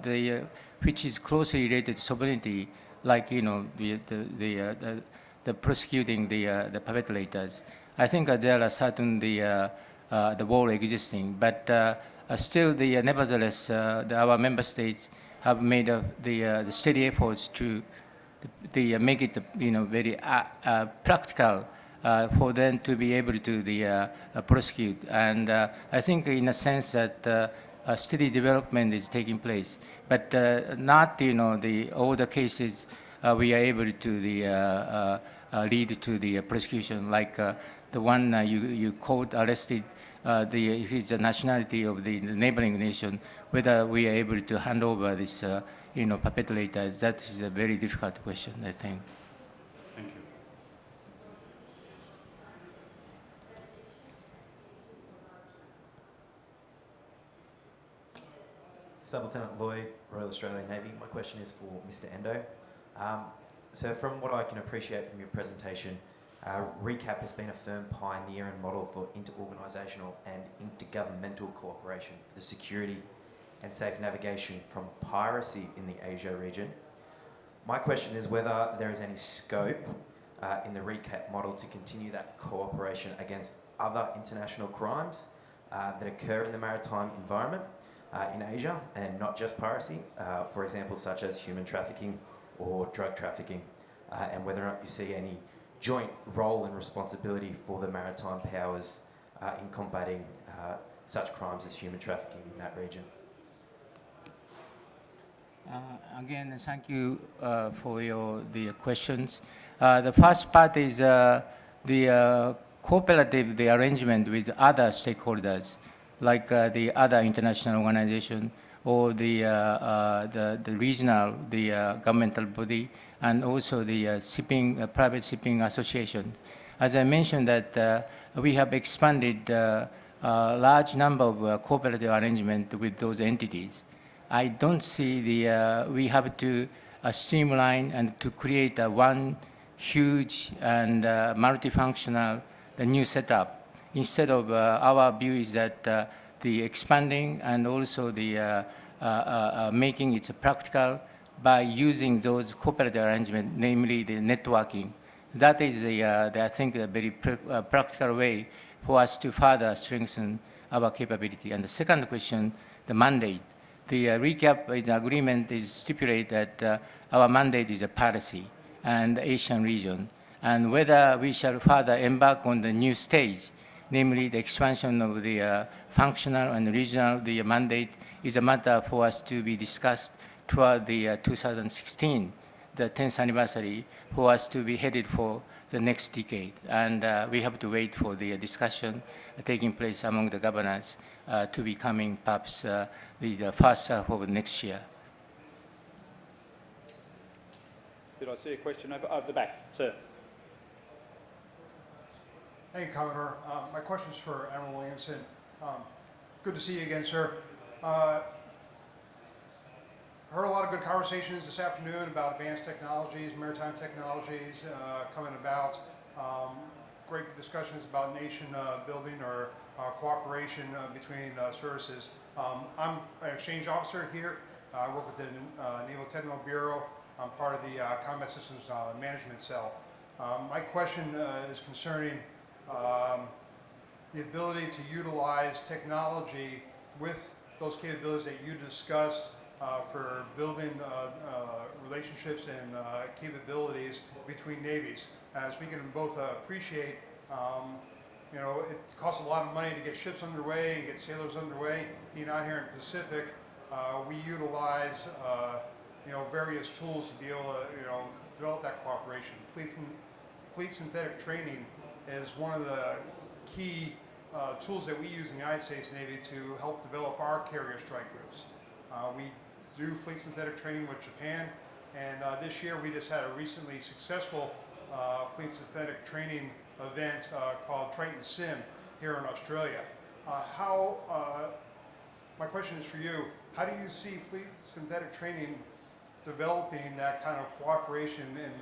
C: which is closely related to sovereignty, like the prosecuting the perpetrators. I think there are certain the wall existing, but still nevertheless our member states have made the steady efforts to make it very practical for them to be able to prosecute. And I think in a sense that a steady development is taking place, but not all the cases we are able to lead to the prosecution, like the one you caught, arrested, if it's the nationality of the neighboring nation, whether we are able to hand over this, perpetrators. That is a very difficult question, I think.
F: Thank you.
G: Sub-Lieutenant Lloyd, Royal Australian Navy. My question is for Mr. Endo. So from what I can appreciate from your presentation, ReCAAP has been a firm pioneer and model for inter-organisational and intergovernmental cooperation for the security and safe navigation from piracy in the Asia region. My question is whether there is any scope in the ReCAAP model to continue that cooperation against other international crimes that occur in the maritime environment in Asia, and not just piracy, for example, such as human trafficking or drug trafficking, and whether or not you see any joint role and responsibility for the maritime powers in combating such crimes as human trafficking in that region.
C: Again, thank you for the questions. The first part is the cooperative, the arrangement with other stakeholders, like the other international organization or the regional, the governmental body, and also the shipping, private shipping association. As I mentioned that we have expanded a large number of cooperative arrangement with those entities. I don't see we have to streamline and to create one huge and multifunctional new setup. Instead of our view is that the expanding and also the making it practical by using those cooperative arrangements, namely the networking. That is, I think, a very practical way for us to further strengthen our capability. And the second question, the mandate. The ReCAAP agreement is stipulate that our mandate is a policy and the Asian region, and whether we shall further embark on the new stage, namely the expansion of the functional and regional mandate, is a matter for us to be discussed toward the 2016, the 10th anniversary, for us to be headed for the next decade. And we have to wait for the discussion taking place among the governors to be coming perhaps the first half of next year.
A: Did I see a question over the back? Sir.
H: Hey, Commodore. My question is for Admiral Williamson. Good to see you again, sir. Heard a lot of good conversations this afternoon about advanced technologies, maritime technologies coming about. Great discussions about nation building or cooperation between services. I'm an exchange officer here. I work with the Naval Technical Bureau. I'm part of the Combat Systems Management Cell. My question is concerning the ability to utilize technology with those capabilities that you discussed for building relationships and capabilities between navies. As we can both appreciate, you know, it costs a lot of money to get ships underway and get sailors underway. Being out here in the Pacific, we utilize you know, various tools to be able to, you know, develop that cooperation. Fleet synthetic training is one of the key tools that we use in the United States Navy to help develop our carrier strike groups. We do fleet synthetic training with Japan, and this year we just had a recently successful fleet synthetic training event called Triton Sim here in Australia. My question is for you, how do you see fleet synthetic training developing that kind of cooperation and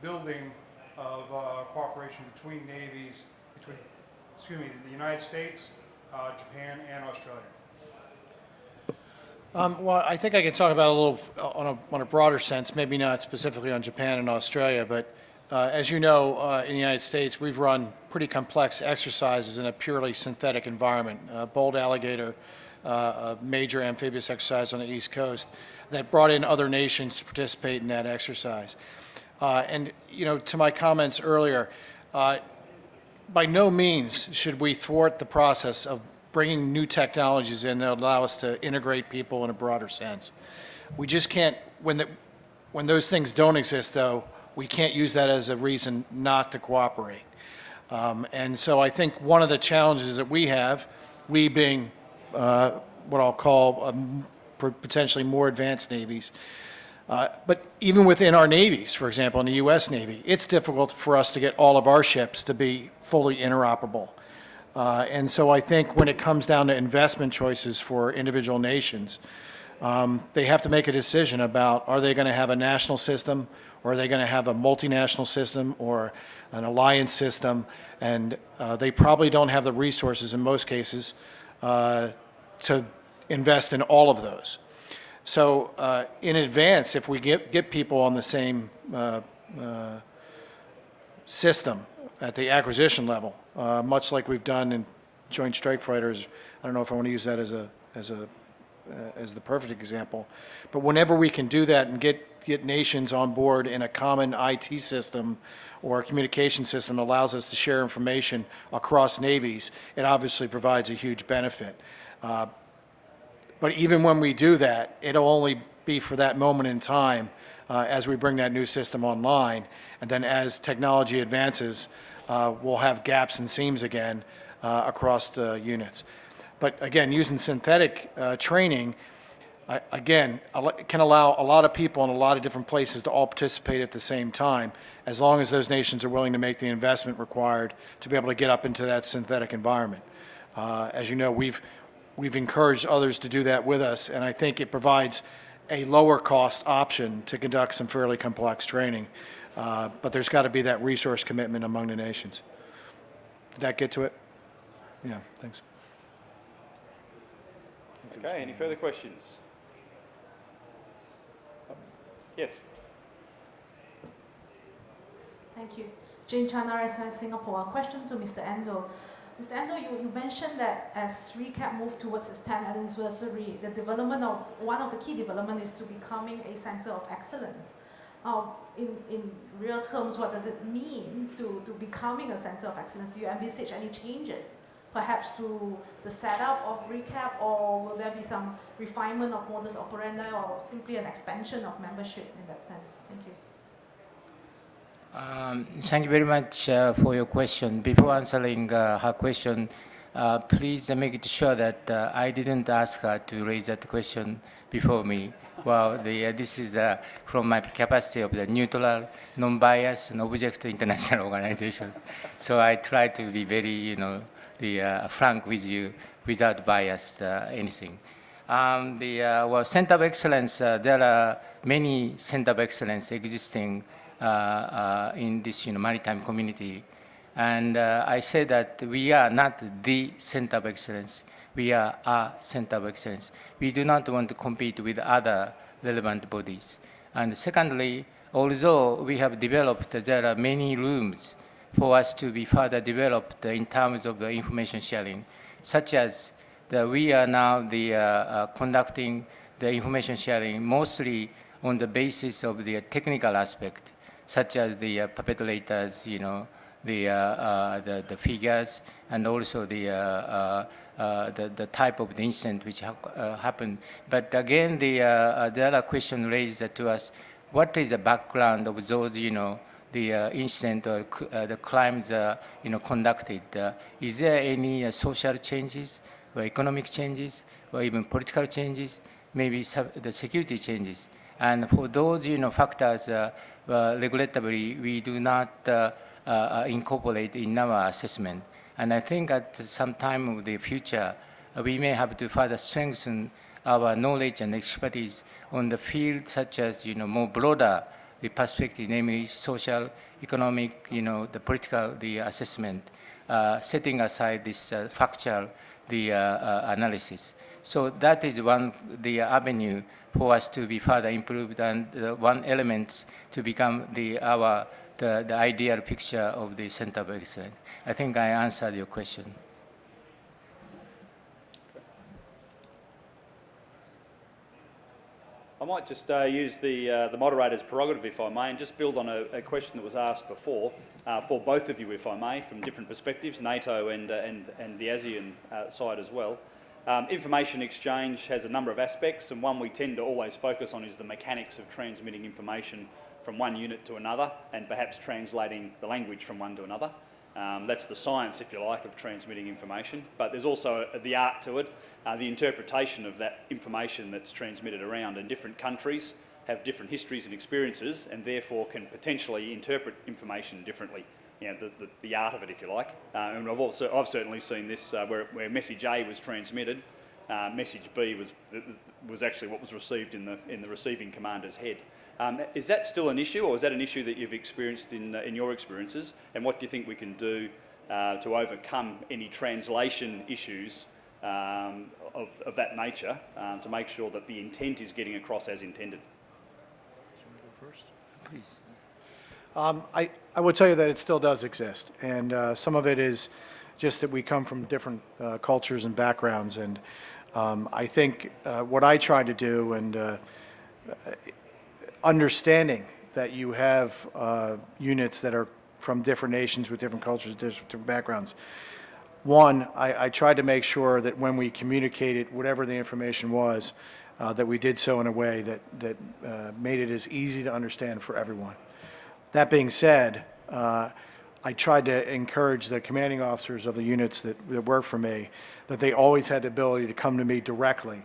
H: building of cooperation between navies, between, the United States, Japan, and Australia?
B: Well, I think I can talk about a little on a broader sense, maybe not specifically on Japan and Australia, but as you know, in the United States, we've run pretty complex exercises in a purely synthetic environment. Bold Alligator, a major amphibious exercise on the East Coast that brought in other nations to participate in that exercise. And, you know, to my comments earlier, by no means should we thwart the process of bringing new technologies in that allow us to integrate people in a broader sense. We just can't, when those things don't exist, though, we can't use that as a reason not to cooperate. And so I think one of the challenges that we have, we being what I'll call potentially more advanced navies, but even within our navies, for example, in the U.S. Navy, it's difficult for us to get all of our ships to be fully interoperable. And so I think when it comes down to investment choices for individual nations, they have to make a decision about, are they going to have a national system, or are they going to have a multinational system or an alliance system? And they probably don't have the resources in most cases to invest in all of those. So in advance, if we get people on the same system at the acquisition level, much like we've done in Joint Strike Fighters, I don't know if I want to use that as the perfect example, but whenever we can do that and get nations on board in a common IT system or a communication system allows us to share information across navies, it obviously provides a huge benefit. But even when we do that, it'll only be for that moment in time as we bring that new system online. And then as technology advances, we'll have gaps and seams again across the units. But again, using synthetic training, again, it can allow a lot of people in a lot of different places to all participate at the same time, as long as those nations are willing to make the investment required to be able to get up into that synthetic environment. As you know, we've encouraged others to do that with us, and I think it provides a lower cost option to conduct some fairly complex training. But there's got to be that resource commitment among the nations. Did that get to it? Yeah, thanks.
A: Okay, any further questions? Yes.
I: Thank you. Jane Chan, RSI Singapore. A question to Mr. Endo. Mr. Endo, you mentioned that as ReCAAP moved towards its 10th anniversary, the development of one of the key developments is to becoming a center of excellence. In real terms, what does it mean to becoming a center of excellence? Do you envisage any changes, perhaps to the setup of ReCAAP, or will there be some refinement of modus operandi, or simply an expansion of membership in that sense? Thank you.
C: Thank you very much for your question. Before answering her question, please make it sure that I didn't ask her to raise that question before me. Well, this is from my capacity of the neutral, non-biased, and objective international organization. So I try to be very, frank with you without biased anything. Well, center of excellence, there are many center of excellence existing in this maritime community. And I say that we are not the center of excellence. We are a center of excellence. We do not want to compete with other relevant bodies. And secondly, although we have developed, there are many rooms for us to be further developed in terms of the information sharing, such as we are now conducting the information sharing mostly on the basis of the technical aspect, such as the perpetrators, the figures, and also the type of the incident which happened. But again, there are questions raised to us: what is the background of those, the incident or the crimes, conducted? Is there any social changes, or economic changes, or even political changes? Maybe the security changes. And for those, factors, regrettably, we do not incorporate in our assessment. And I think at some time of the future, we may have to further strengthen our knowledge and expertise on the field, such as, more broader the perspective, namely social, economic, the political, the assessment, setting aside this factual, the analysis. So that is the avenue for us to be further improved, and one element to become the ideal picture of the Center of Excellence. I think I answered your question.
A: I might just use the moderator's prerogative, if I may, and just build on a question that was asked before, for both of you, if I may, from different perspectives, NATO and the ASEAN side as well. Information exchange has a number of aspects, and one we tend to always focus on is the mechanics of transmitting information from one unit to another, and perhaps translating the language from one to another. That's the science, if you like, of transmitting information. But there's also the art to it, the interpretation of that information that's transmitted around. And different countries have different histories and experiences, and therefore can potentially interpret information differently. The art of it, if you like. And I've certainly seen this where message A was transmitted, message B was actually what was received in the receiving commander's head. Is that still an issue, or is that an issue that you've experienced in your experiences? And what do you think we can do to overcome any translation issues of that nature to make sure that the intent is getting across as intended?
B: Should we go first?
C: Please.
B: I would tell you that it still does exist, and some of it is just that we come from different cultures and backgrounds, and I think what I try to do, and understanding that you have units that are from different nations with different cultures, different backgrounds. One, I tried to make sure that when we communicated whatever the information was, that we did so in a way that made it as easy to understand for everyone. That being said, I I tried to encourage the commanding officers of the units that work for me that they always had the ability to come to me directly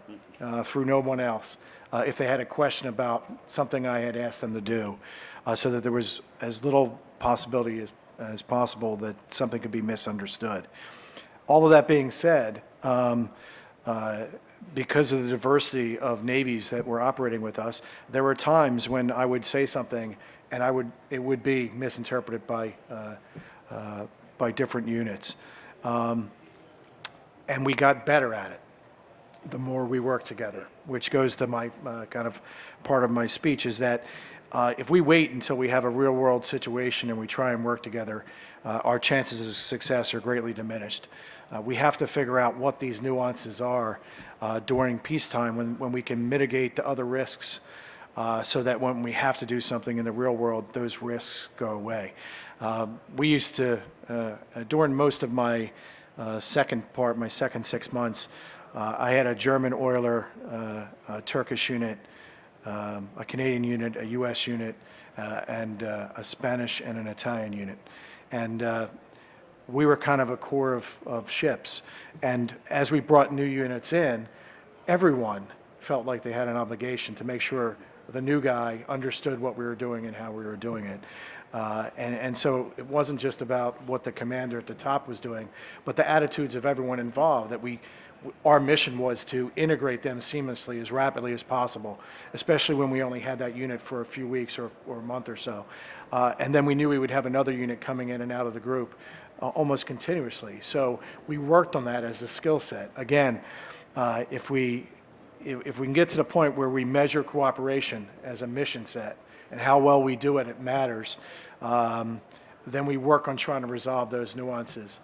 B: through no one else if they had a question about something I had asked them to do, so that there was as little possibility as possible that something could be misunderstood. All of that being said, because of the diversity of navies that were operating with us, there were times when I would say something and it would be misinterpreted by different units. And we got better at it the more we worked together, which goes to my kind of part of my speech, is that if we wait until we have a real world situation and we try and work together, our chances of success are greatly diminished. We have to figure out what these nuances are during peacetime when we can mitigate the other risks so that when we have to do something in the real world, those risks go away. We used to, during most of my second 6 months, I had a German oiler, a Turkish unit, a Canadian unit, a US unit, and a Spanish and an Italian unit. And we were kind of a core of ships. And as we brought new units in, everyone felt like they had an obligation to make sure the new guy understood what we were doing and how we were doing it. And so it wasn't just about what the commander at the top was doing, but the attitudes of everyone involved, that our mission was to integrate them seamlessly as rapidly as possible, especially when we only had that unit for a few weeks or a month or so. And then we knew we would have another unit coming in and out of the group almost continuously. So we worked on that as a skill set. Again, if we can get to the point where we measure cooperation as a mission set and how well we do it, it matters, then we work on trying to resolve those nuances.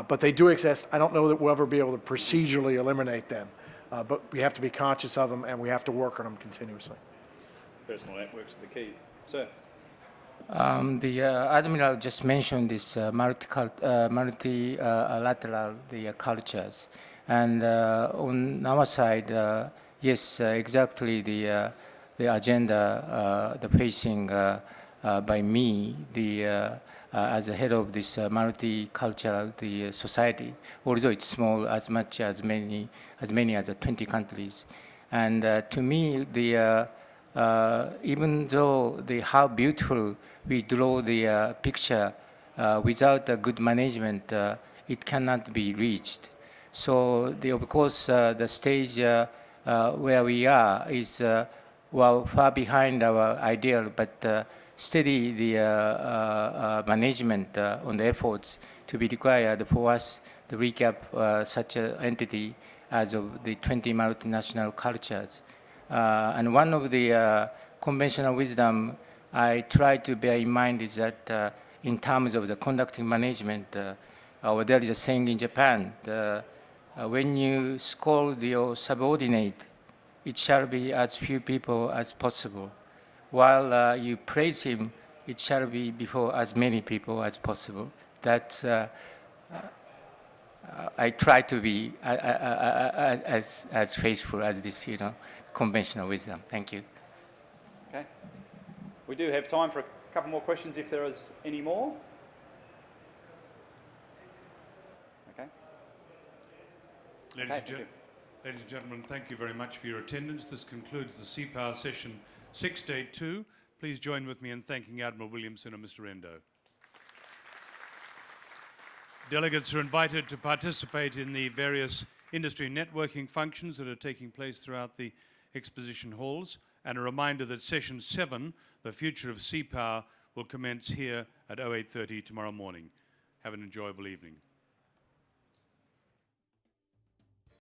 B: But they do exist. I don't know that we'll ever be able to procedurally eliminate them, but we have to be conscious of them and we have to work on them continuously.
A: Personal networks are the key. Sir?
C: The Admiral just mentioned this multilateral cultures. And on our side, yes, exactly the agenda, the facing by me, as a head of this multicultural society, although it's small, as many as 20 countries. And to me, even though how beautiful we draw the picture, without a good management, it cannot be reached. So of course, the stage where we are is far behind our ideal, but steady the management on the efforts to be required for us to ReCAAP such an entity as of the 20 multinational cultures. And one of the conventional wisdom I try to bear in mind is that in terms of the conducting management, there is a saying in Japan, when you scold your subordinate, it shall be as few people as possible. While you praise him, it shall be before as many people as possible. That's I try to be as faithful as this, conventional wisdom. Thank you.
A: Okay. We do have time for a couple more questions if there is any more. Okay.
F: Ladies and gentlemen, thank you very much for your attendance. This concludes the CPOWER session 6, day 2. Please join with me in thanking Admiral Williamson and Mr. Endo. Delegates are invited to participate in the various industry networking functions that are taking place throughout the exposition halls, and a reminder that session 7, the future of CPOWER, will commence here at 08:30 tomorrow morning. Have an enjoyable evening.